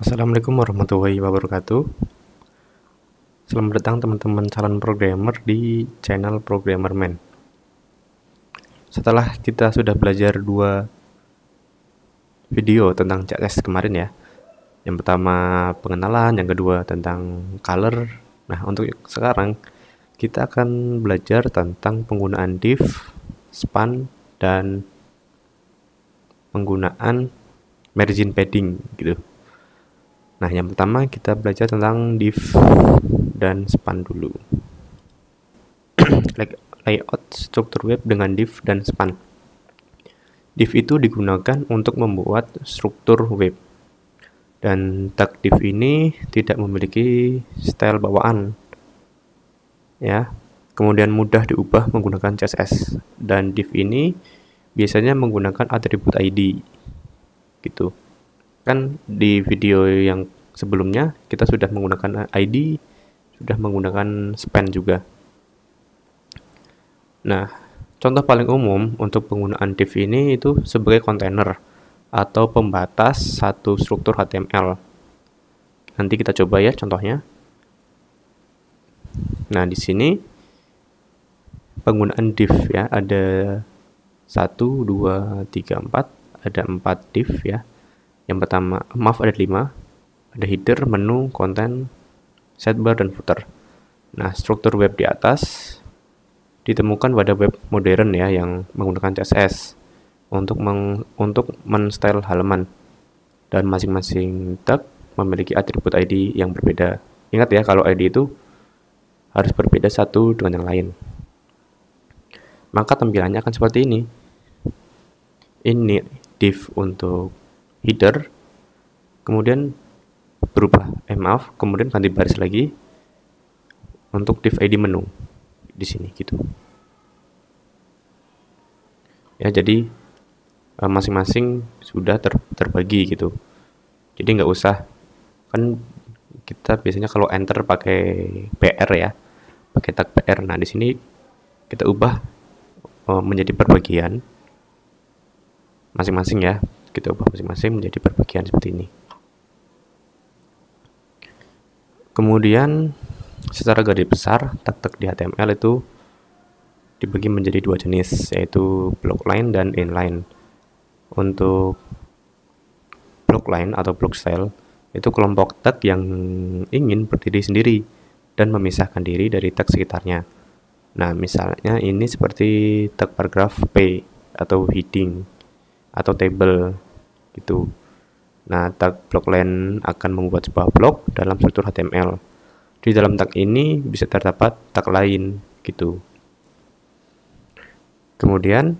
Assalamualaikum warahmatullahi wabarakatuh. Selamat datang teman-teman calon programmer di channel Programmerman. Setelah kita sudah belajar 2 video tentang CSS kemarin ya. Yang pertama pengenalan, yang kedua tentang color. Nah, untuk sekarang kita akan belajar tentang penggunaan div, span, dan penggunaan margin padding gitu. Nah, yang pertama kita belajar tentang div dan span dulu. Layout struktur web dengan div dan span. Div itu digunakan untuk membuat struktur web. Dan tag div ini tidak memiliki style bawaan. Ya. Kemudian mudah diubah menggunakan CSS. Dan div ini biasanya menggunakan atribut ID. Gitu. Kan di video yang sebelumnya kita sudah menggunakan ID, sudah menggunakan span juga. Nah, contoh paling umum untuk penggunaan div ini itu sebagai kontainer atau pembatas satu struktur HTML. Nanti kita coba ya contohnya. Nah, di sini penggunaan div ya, ada 1, 2, 3, 4, ada 4 div ya. Yang pertama, ada 5, ada header, menu, konten, sidebar, dan footer. Nah, struktur web di atas ditemukan pada web modern ya yang menggunakan CSS untuk men-style halaman, dan masing-masing tag memiliki atribut ID yang berbeda. Ingat ya, kalau ID itu harus berbeda satu dengan yang lain. Maka tampilannya akan seperti ini. Ini div untuk header, kemudian berubah, kemudian ganti baris lagi untuk div ID menu di sini gitu. Ya, jadi masing-masing sudah terbagi gitu. Jadi nggak usah, kan kita biasanya kalau enter pakai PR ya, pakai tag PR. Nah, di sini kita ubah menjadi perbagian masing-masing ya. Kita ubah masing-masing menjadi perbagian seperti ini. Kemudian secara garis besar tag-tag di HTML itu dibagi menjadi 2 jenis, yaitu blockline dan inline. Untuk blockline atau block style itu kelompok tag yang ingin berdiri sendiri dan memisahkan diri dari tag sekitarnya. Nah, misalnya ini seperti tag paragraph P atau heading atau table gitu. Nah, tag blockline akan membuat sebuah blok dalam struktur HTML. Di dalam tag ini bisa terdapat tag lain gitu. Kemudian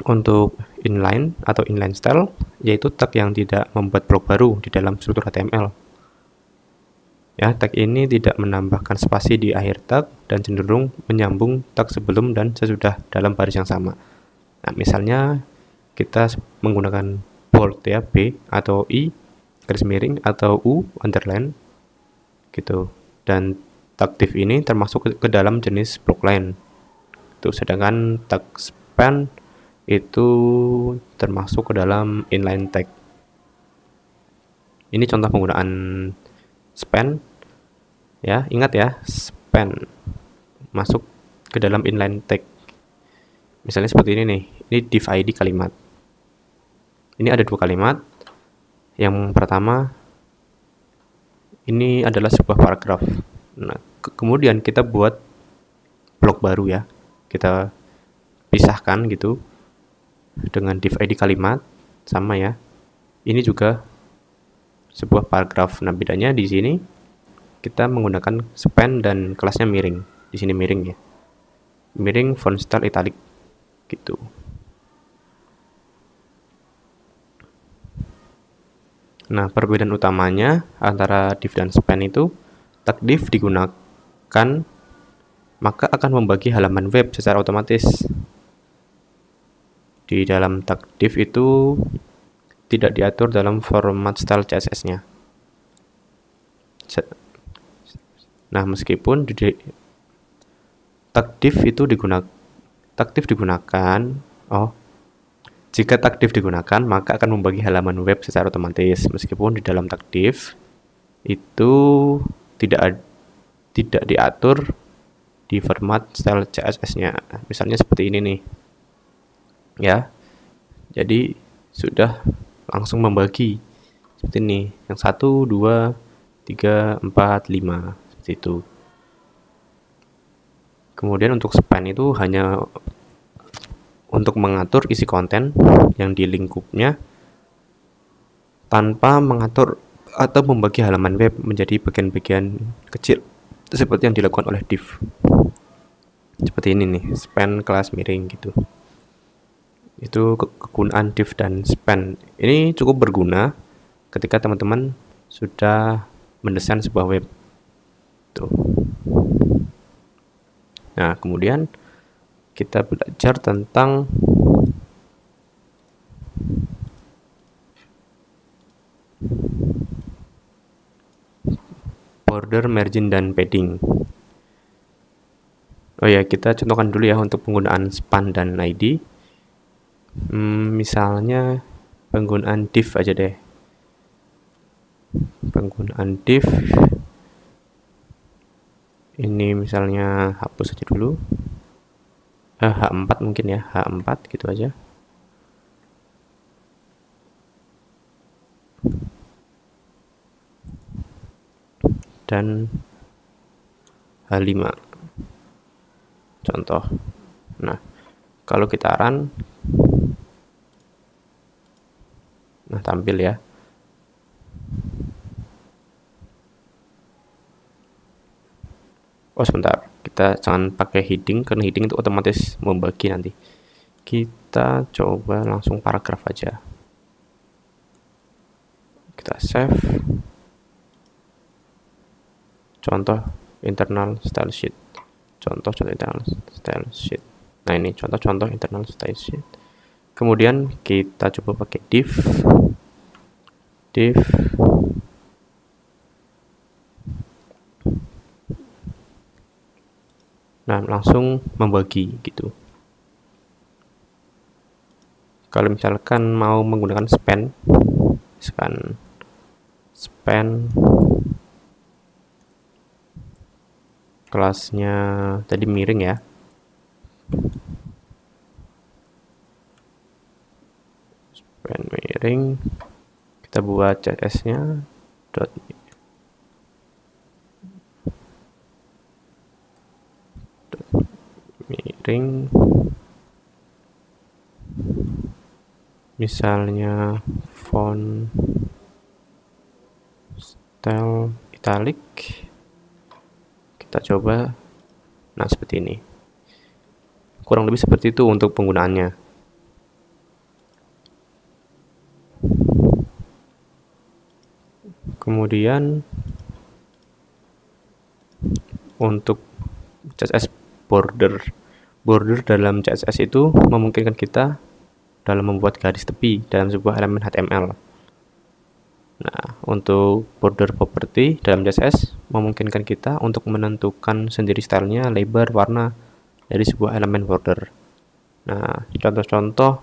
untuk inline atau inline style, yaitu tag yang tidak membuat blok baru di dalam struktur HTML. Ya, tag ini tidak menambahkan spasi di akhir tag dan cenderung menyambung tag sebelum dan sesudah dalam baris yang sama. Nah, misalnya kita menggunakan bold ya, B atau I garis miring atau U underline gitu. Dan tag div ini termasuk ke dalam jenis blockline. Sedangkan tag span itu termasuk ke dalam inline tag. Ini contoh penggunaan span ya, ingat ya, span masuk ke dalam inline tag. Misalnya seperti ini nih, ini div ID kalimat. Ini ada 2 kalimat. Yang pertama ini adalah sebuah paragraf. Nah, kemudian kita buat blok baru ya. Kita pisahkan gitu dengan div ID kalimat sama ya. Ini juga sebuah paragraf. Nah, bedanya di sini kita menggunakan span dan kelasnya miring. Di sini miring ya. Miring font style italic gitu. Nah, perbedaan utamanya antara div dan span itu, tag div digunakan maka akan membagi halaman web secara otomatis. Di dalam tag div itu tidak diatur dalam format style CSS-nya. Nah, meskipun tag div digunakan, Jika tag div digunakan, maka akan membagi halaman web secara otomatis, meskipun di dalam tag div itu tidak diatur di format style CSS-nya. Misalnya seperti ini nih. Ya. Jadi sudah langsung membagi seperti ini. Yang 1, 2, 3, 4, 5 seperti itu. Kemudian untuk span itu hanya untuk mengatur isi konten yang di lingkupnya tanpa mengatur atau membagi halaman web menjadi bagian-bagian kecil seperti yang dilakukan oleh div. Seperti ini nih, span kelas miring gitu. Itu kegunaan div dan span. Ini cukup berguna ketika teman-teman sudah mendesain sebuah web. Tuh. Nah, kemudian kita belajar tentang border, margin, dan padding. Oh ya, kita contohkan dulu ya untuk penggunaan span dan ID. Misalnya penggunaan div aja deh. Penggunaan div ini misalnya hapus aja dulu. H4 mungkin ya, H4 gitu aja. Dan H5 contoh. Nah, kalau kita run, nah tampil ya. Oh sebentar, kita jangan pakai heading karena heading itu otomatis membagi nanti. Kita coba langsung paragraf aja. Kita save. Contoh internal style sheet. Contoh internal style sheet. Nah ini contoh internal style sheet. Kemudian kita coba pakai div. Nah, langsung membagi gitu. Kalau misalkan mau menggunakan span kelasnya tadi miring ya. Span miring, kita buat CSS-nya miring, misalnya font style italic, kita coba. Nah seperti ini, kurang lebih seperti itu untuk penggunaannya. Kemudian untuk CSS border dalam CSS itu memungkinkan kita dalam membuat garis tepi dalam sebuah elemen HTML. Nah, untuk border property dalam CSS memungkinkan kita untuk menentukan sendiri stylenya, lebar, warna dari sebuah elemen border. Nah, contoh-contoh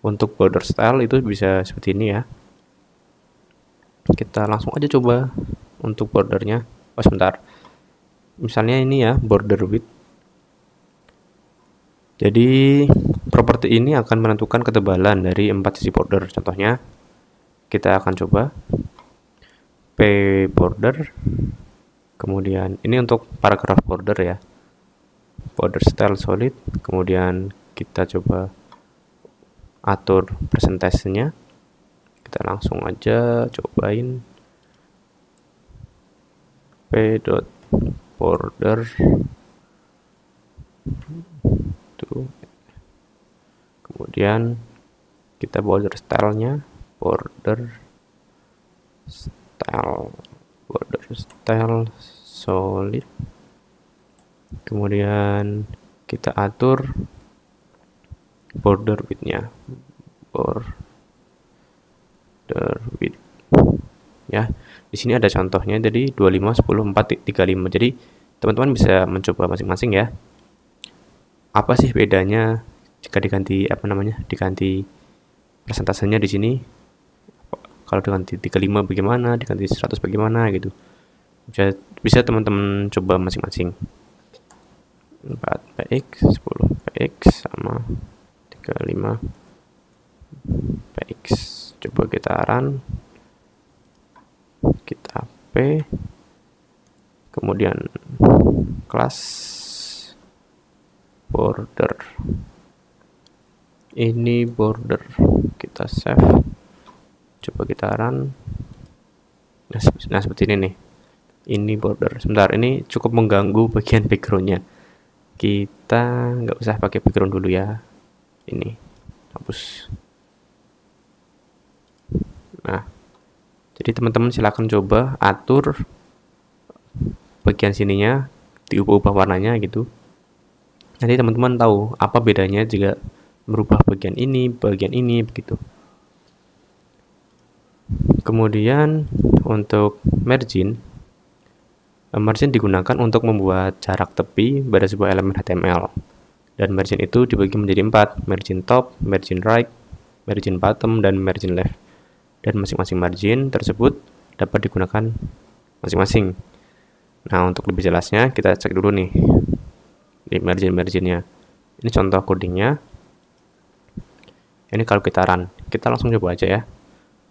untuk border style itu bisa seperti ini ya. Kita langsung aja coba untuk bordernya. Oh sebentar, misalnya ini ya border width. Jadi properti ini akan menentukan ketebalan dari 4 sisi border. Contohnya kita akan coba p border, kemudian ini untuk paragraph border ya, border style solid, kemudian kita coba atur persentasenya. Kita langsung aja cobain p.border tuh. Kemudian kita border stylenya border style solid, kemudian kita atur border width-nya, border width ya. Di sini ada contohnya, jadi 25, 10, 4, 35. Jadi teman-teman bisa mencoba masing-masing ya. Apa sih bedanya Jika diganti diganti persentasenya di sini, kalau diganti 35 bagaimana, diganti 100 bagaimana gitu. Bisa teman-teman coba masing-masing. 4px 10px sama 35px. Coba kita run, kita p, kemudian kelas border, ini border, kita save, coba kita run. Nah seperti ini nih, ini border. Sebentar, ini cukup mengganggu bagian backgroundnya, kita nggak usah pakai background dulu ya, ini hapus. Nah, jadi teman-teman silahkan coba atur bagian sininya, diubah-ubah warnanya gitu. Nanti teman-teman tahu apa bedanya jika merubah bagian ini begitu. Kemudian untuk margin digunakan untuk membuat jarak tepi pada sebuah elemen HTML. Dan margin itu dibagi menjadi 4, margin top, margin right, margin bottom, dan margin left. Dan masing-masing margin tersebut dapat digunakan masing-masing. Nah, untuk lebih jelasnya kita cek dulu nih di margin-marginnya. Ini contoh codingnya. Ini kalau kita run, kita langsung coba aja ya.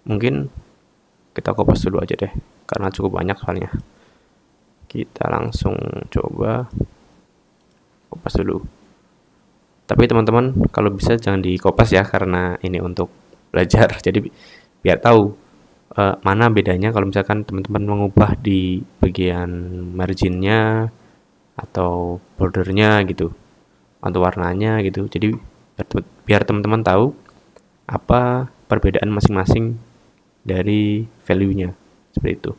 Mungkin kita copy dulu aja deh, karena cukup banyak soalnya. Kita langsung coba copy dulu. Tapi teman-teman kalau bisa jangan di copy ya, karena ini untuk belajar. Jadi biar tahu mana bedanya kalau misalkan teman-teman mengubah di bagian marginnya atau bordernya gitu, atau warnanya gitu. Jadi biar teman-teman tahu apa perbedaan masing-masing dari value-nya, seperti itu.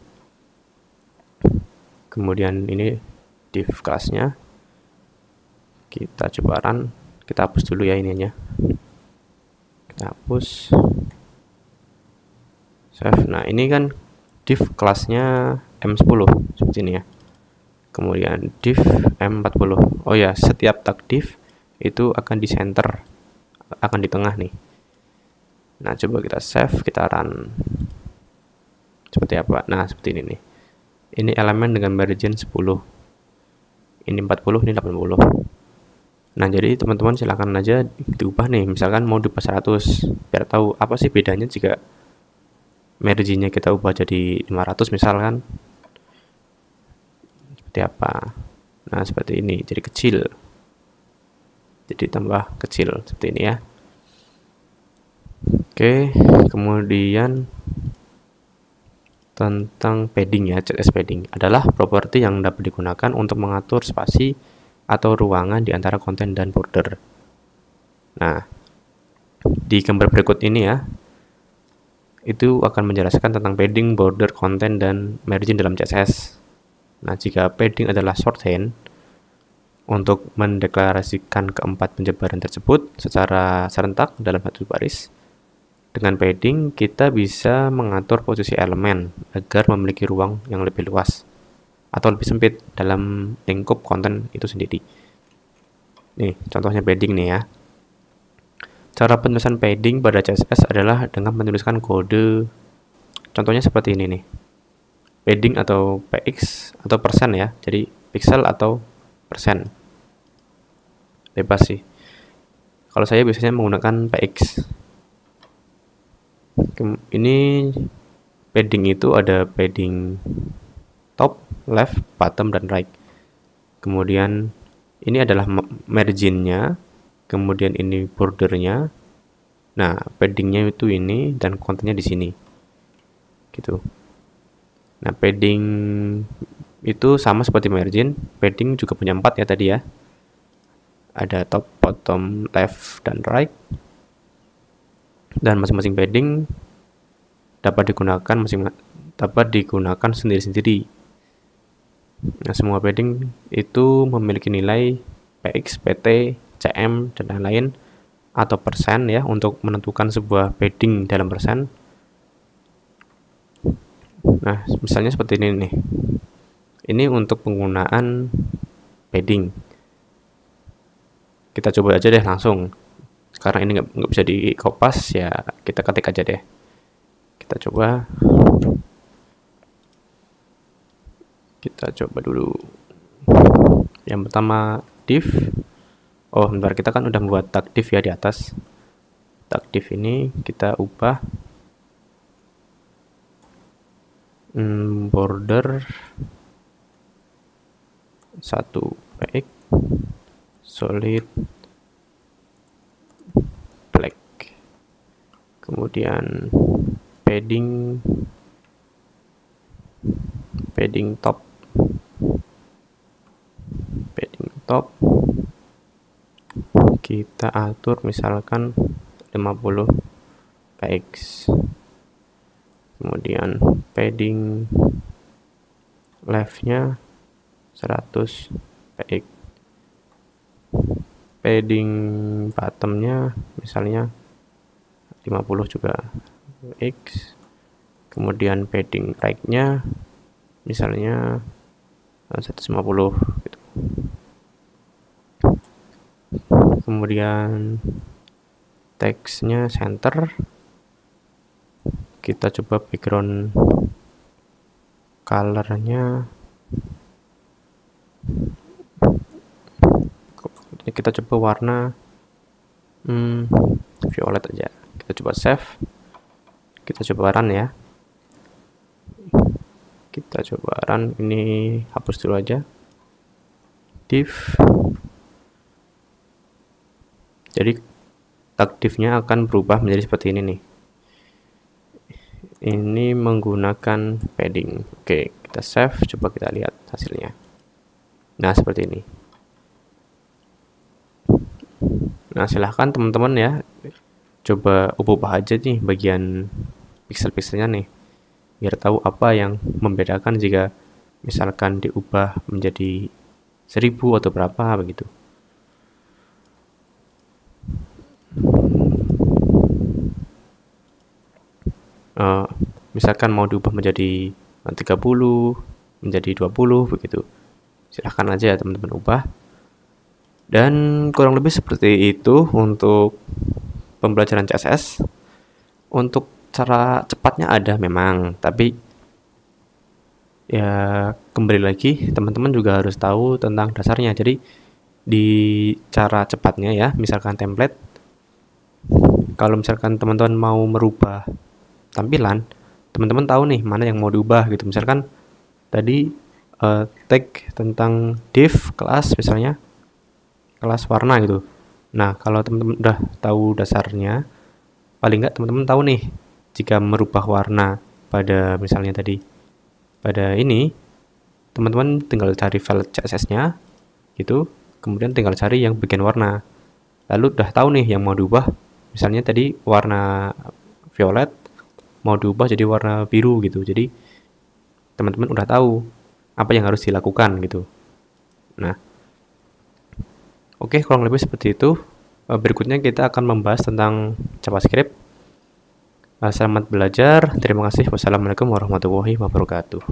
Kemudian ini div kelasnya, kita coba run, kita hapus dulu ya ininya, kita hapus, save. Nah ini kan div kelasnya M10 seperti ini ya. Kemudian div M40. Oh ya, setiap tag div itu akan di center, akan di tengah nih. Nah coba kita save, kita run, seperti apa. Nah seperti ini nih, ini elemen dengan margin 10, ini 40, ini 80. Nah jadi teman-teman silakan aja diubah nih, misalkan mau diubah 100, biar tahu apa sih bedanya jika marginnya kita ubah jadi 500 misalkan, seperti apa. Nah seperti ini, jadi kecil, jadi tambah kecil seperti ini ya. Oke, kemudian tentang padding ya, CSS padding adalah properti yang dapat digunakan untuk mengatur spasi atau ruangan di antara konten dan border. Nah, di gambar berikut ini ya, itu akan menjelaskan tentang padding, border, konten, dan margin dalam CSS. Nah, jika padding adalah shorthand untuk mendeklarasikan keempat penyebaran tersebut secara serentak dalam satu baris, dengan padding kita bisa mengatur posisi elemen agar memiliki ruang yang lebih luas atau lebih sempit dalam lingkup konten itu sendiri. Nih, contohnya padding nih ya. Cara penulisan padding pada CSS adalah dengan menuliskan kode. Contohnya seperti ini nih. Padding atau px atau persen ya. Jadi pixel atau persen. Bebas sih. Kalau saya biasanya menggunakan px. Ini padding itu ada padding top, left, bottom, dan right. Kemudian ini adalah marginnya, kemudian ini bordernya. Nah, paddingnya itu ini dan kontennya di sini, gitu. Nah, padding itu sama seperti margin. Padding juga punya 4 ya tadi ya. Ada top, bottom, left, dan right. Dan masing-masing padding dapat digunakan sendiri-sendiri. Nah, semua padding itu memiliki nilai px, pt, cm, dan lain-lain atau persen ya untuk menentukan sebuah padding dalam persen. Nah, misalnya seperti ini nih. Ini untuk penggunaan padding. Kita coba aja deh langsung. karena ini nggak bisa di kopas ya, kita ketik aja deh. Kita coba dulu. Yang pertama div. Oh bentar, kita kan udah membuat tag div ya di atas. Tag div ini kita ubah border 1 px solid black, kemudian padding top kita atur misalkan 50 px, kemudian padding left-nya 100 px, padding bottom-nya misalnya 50 juga x, kemudian padding right-nya misalnya 150 gitu. Kemudian teksnya center, kita coba background colornya kita coba warna violet aja. Kita coba save, kita coba run ya. Kita coba run, ini hapus dulu aja div. Jadi tag div-nya akan berubah menjadi seperti ini nih. Ini menggunakan padding. Oke, kita save, coba kita lihat hasilnya. Nah, seperti ini. Nah, silahkan teman-teman ya, coba ubah aja nih bagian pixel-pixelnya nih, biar tahu apa yang membedakan jika misalkan diubah menjadi 1000 atau berapa begitu. Misalkan mau diubah menjadi 30, menjadi 20 begitu. Silahkan aja ya teman-teman ubah. Dan kurang lebih seperti itu untuk pembelajaran CSS. Untuk cara cepatnya ada memang, tapi ya kembali lagi teman-teman juga harus tahu tentang dasarnya. Jadi di cara cepatnya ya, misalkan template, kalau misalkan teman-teman mau merubah tampilan, teman-teman tahu nih mana yang mau diubah gitu. Misalkan tadi tag tentang div kelas, misalnya kelas warna gitu. Nah, kalau teman-teman udah tahu dasarnya, paling nggak teman-teman tahu nih jika merubah warna pada misalnya tadi pada ini, teman-teman tinggal cari file CSS-nya gitu, kemudian tinggal cari yang bagian warna. Lalu udah tahu nih yang mau diubah, misalnya tadi warna violet mau diubah jadi warna biru gitu. Jadi teman-teman udah tahu apa yang harus dilakukan gitu. Nah, oke, kurang lebih seperti itu. Berikutnya kita akan membahas tentang JavaScript. Selamat belajar. Terima kasih. Wassalamualaikum warahmatullahi wabarakatuh.